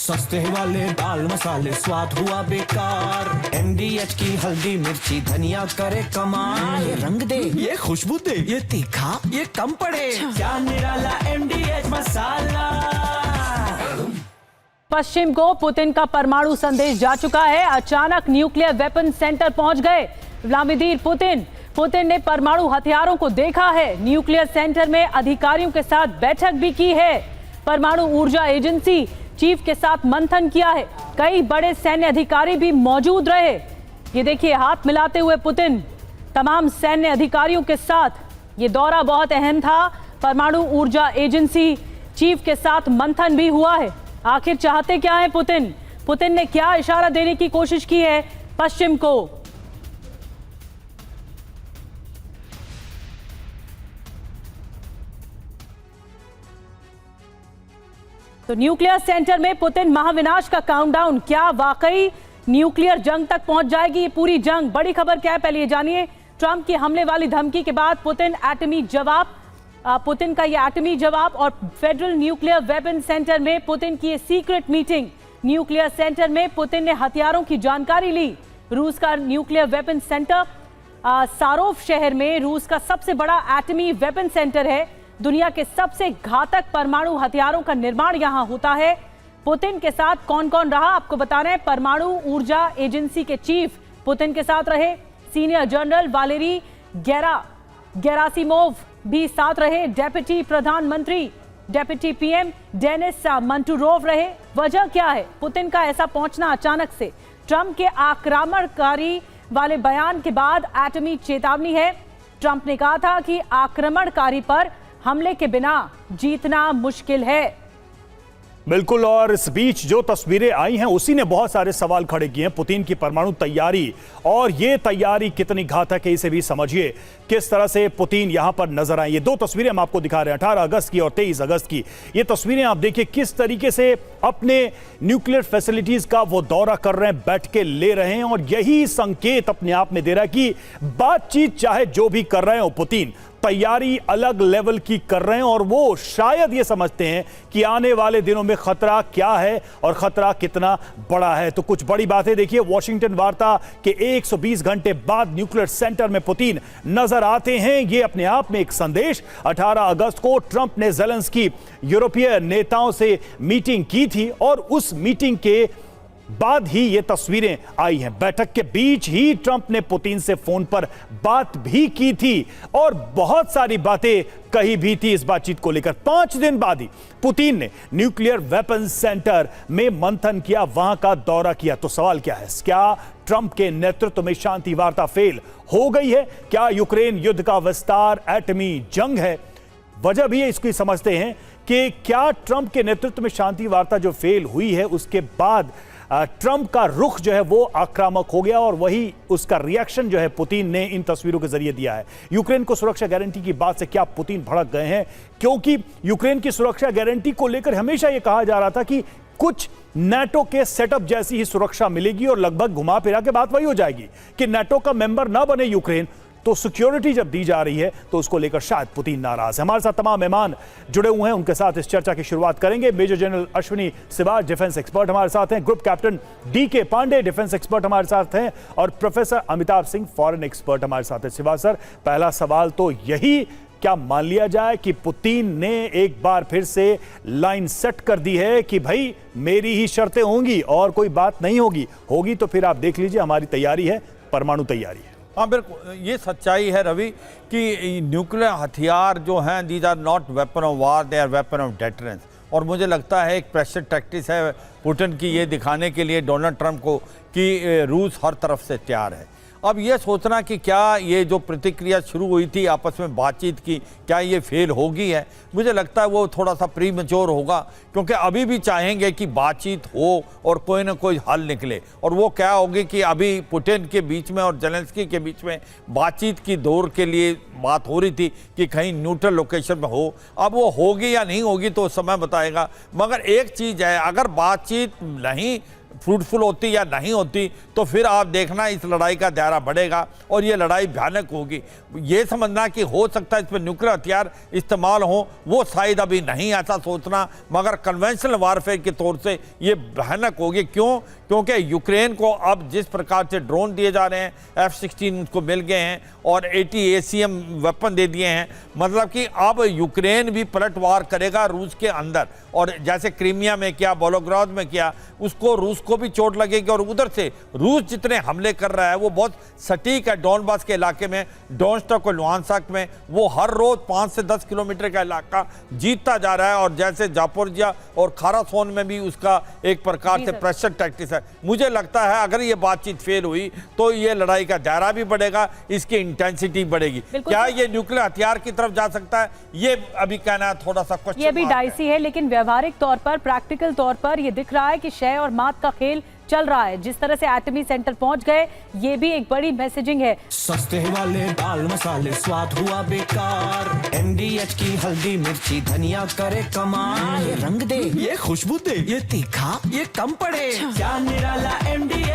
सस्ते वाले दाल मसाले स्वाद हुआ बेकार। MDH की हल्दी मिर्ची धनिया करे कमाल। ये रंग दे, ये खुशबू दे, ये तीखा, ये कम पड़े। क्या निराला MDH मसाला। पश्चिम को पुतिन का परमाणु संदेश जा चुका है। अचानक न्यूक्लियर वेपन सेंटर पहुंच गए व्लादिमीर पुतिन ने परमाणु हथियारों को देखा है। न्यूक्लियर सेंटर में अधिकारियों के साथ बैठक भी की है। परमाणु ऊर्जा एजेंसी चीफ के साथ मंथन किया है। कई बड़े सैन्य अधिकारी भी मौजूद रहे। ये देखिए, हाथ मिलाते हुए पुतिन तमाम सैन्य अधिकारियों के साथ। ये दौरा बहुत अहम था। परमाणु ऊर्जा एजेंसी चीफ के साथ मंथन भी हुआ है। आखिर चाहते क्या है पुतिन ने क्या इशारा देने की कोशिश की है पश्चिम को? तो न्यूक्लियर सेंटर में पुतिन महाविनाश का काउंटडाउन, क्या वाकई न्यूक्लियर जंग तक पहुंच जाएगी ये पूरी जंग? बड़ी खबर क्या है, पहले ये जानिए। ट्रंप की हमले वाली धमकी के बाद पुतिन का ये एटमी जवाब और फेडरल न्यूक्लियर वेपन सेंटर में पुतिन की ये सीक्रेट मीटिंग। न्यूक्लियर सेंटर में पुतिन ने हथियारों की जानकारी ली। रूस का न्यूक्लियर वेपन सेंटर सारोव शहर में रूस का सबसे बड़ा एटमी वेपन सेंटर है। दुनिया के सबसे घातक परमाणु हथियारों का निर्माण यहां होता है। पुतिन के साथ कौन कौन रहा आपको बता रहे हैं। परमाणु ऊर्जा एजेंसी के चीफ पुतिन के साथ रहे। सीनियर जनरल वालेरी गेरासिमोव भी साथ रहे। डेप्यूटी प्रधानमंत्री डेप्यूटी पीएम डेनिस मंटुरोव रहे। वजह क्या है पुतिन का ऐसा पहुंचना अचानक से? ट्रंप के आक्रमणकारी वाले बयान के बाद एटमी चेतावनी है। ट्रंप ने कहा था कि आक्रमणकारी पर हमले के बिना जीतना मुश्किल है। बिल्कुल, और इस बीच जो तस्वीरें आई हैं उसी ने बहुत सारे सवाल खड़े किए हैं। पुतिन की परमाणु तैयारी, और ये तैयारी कितनी घातक है इसे भी समझिए। किस तरह से पुतिन यहां पर नजर आए। ये दो तस्वीरें हम आपको दिखा रहे हैं, 18 अगस्त की और 23 अगस्त की। ये तस्वीरें आप देखिए किस तरीके से अपने न्यूक्लियर फैसिलिटीज का वो दौरा कर रहे हैं, बैठ के ले रहे हैं। और यही संकेत अपने आप में दे रहा है कि बातचीत चाहे जो भी कर रहे हो पुतिन, तैयारी अलग लेवल की कर रहे हैं। और वो शायद ये समझते हैं कि आने वाले दिनों में खतरा क्या है और खतरा कितना बड़ा है। तो कुछ बड़ी बातें देखिए। वॉशिंगटन वार्ता के 120 घंटे बाद न्यूक्लियर सेंटर में पुतिन नजर आते हैं। ये अपने आप में एक संदेश। 18 अगस्त को ट्रंप ने ज़ेलेंस्की यूरोपीय नेताओं से मीटिंग की थी और उस मीटिंग के बाद ही ये तस्वीरें आई हैं। बैठक के बीच ही ट्रंप ने पुतिन से फोन पर बात भी की थी और बहुत सारी बातें कही भी थी इस बातचीत को लेकर। 5 दिन बाद ही पुतिन ने न्यूक्लियर वेपन सेंटर में मंथन किया, वहां का दौरा किया। तो सवाल क्या है, क्या ट्रंप के नेतृत्व में शांति वार्ता फेल हो गई है? क्या यूक्रेन युद्ध का विस्तार एटमी जंग है? वजह भी इसकी समझते हैं कि क्या ट्रंप के नेतृत्व में शांति वार्ता जो फेल हुई है उसके बाद ट्रंप का रुख जो है वो आक्रामक हो गया, और वही उसका रिएक्शन जो है पुतिन ने इन तस्वीरों के जरिए दिया है। यूक्रेन को सुरक्षा गारंटी की बात से क्या पुतिन भड़क गए हैं? क्योंकि यूक्रेन की सुरक्षा गारंटी को लेकर हमेशा यह कहा जा रहा था कि कुछ नाटो के सेटअप जैसी ही सुरक्षा मिलेगी, और लगभग घुमा फिरा के बात वही हो जाएगी कि नाटो का मेंबर ना बने यूक्रेन तो सिक्योरिटी जब दी जा रही है तो उसको लेकर शायद पुतिन नाराज है। हमारे साथ तमाम मेहमान जुड़े हुए हैं, उनके साथ इस चर्चा की शुरुआत करेंगे। Major general Ashwini Siwach defence expert हमारे साथ हैं, group captain DK Pandey defence expert हमारे साथ हैं, और professor Amitabh Singh foreign expert हमारे साथ हैं। सिवाज सर, पहला सवाल तो यही, क्या मान लिया जाए कि पुतिन ने एक बार फिर से लाइन सेट कर दी है कि भाई मेरी ही शर्तें होंगी और कोई बात नहीं होगी तो फिर आप देख लीजिए हमारी तैयारी है, परमाणु तैयारी है? हाँ बिल्कुल, ये सच्चाई है रवि कि न्यूक्लियर हथियार जो हैं these are not weapon of war, they are weapon of deterrence. और मुझे लगता है एक प्रेशर टैक्टिस है पुतिन की, ये दिखाने के लिए डोनाल्ड ट्रंप को कि रूस हर तरफ से तैयार है। अब ये सोचना कि क्या ये जो प्रतिक्रिया शुरू हुई थी आपस में बातचीत की, क्या ये फेल होगी है, मुझे लगता है वो थोड़ा सा प्रीमेच्योर होगा, क्योंकि अभी भी चाहेंगे कि बातचीत हो और कोई ना कोई हल निकले। और वो क्या होगी कि अभी पुतिन के बीच में और ज़ेलेंस्की के बीच में बातचीत की दौर के लिए बात हो रही थी कि कहीं न्यूट्रल लोकेशन में हो। अब वो होगी या नहीं होगी तो समय बताएगा। मगर एक चीज़ है, अगर बातचीत नहीं फ्रूटफुल होती या नहीं होती, तो फिर आप देखना इस लड़ाई का दायरा बढ़ेगा और ये लड़ाई भयानक होगी। ये समझना कि हो सकता है इस पर न्यूक्लियर हथियार इस्तेमाल हो, वो शायद अभी नहीं ऐसा सोचना, मगर कन्वेंशनल वारफेयर के तौर से ये भयानक होगी। क्यों? क्योंकि यूक्रेन को अब जिस प्रकार से ड्रोन दिए जा रहे हैं, F-16 उसको मिल गए हैं और 80 ACM वेपन दे दिए हैं, मतलब कि अब यूक्रेन भी पलटवार करेगा रूस के अंदर। और जैसे क्रीमिया में किया, वोलोग्राद में किया, उसको रूस को भी चोट लगेगी। और उधर से रूस जितने हमले कर रहा है वो बहुत सटीक है। डॉनबास के इलाके में, डोनेत्स्क और लुहांस्क में वो हर रोज 5 से 10 किलोमीटर का इलाका जीतता जा रहा है। और जैसे जापोरिजिया और खारासोन में भी उसका एक प्रकार से प्रेशर टैक्टिस है। मुझे लगता है अगर ये बातचीत फेल हुई तो ये लड़ाई का दायरा भी बढ़ेगा, इसकी इंटेंसिटी बढ़ेगी। क्या ये न्यूक्लियर हथियार की तरफ जा सकता है? ये अभी कहना थोड़ा सा क्वेश्चन, ये भी डाइसी है, लेकिन व्यवहारिक तौर पर, प्रैक्टिकल तौर पर ये दिख रहा है कि शय और मात का खेल चल रहा है। जिस तरह से एटमी सेंटर पहुंच गए, ये भी एक बड़ी मैसेजिंग है। सस्ते वाले दाल मसाले स्वाद हुआ बेकार, MDH की हल्दी मिर्ची धनिया करे कमाल। ये रंग दे, ये खुशबू दे, ये तीखा, ये कम पड़े, क्या निराला MDH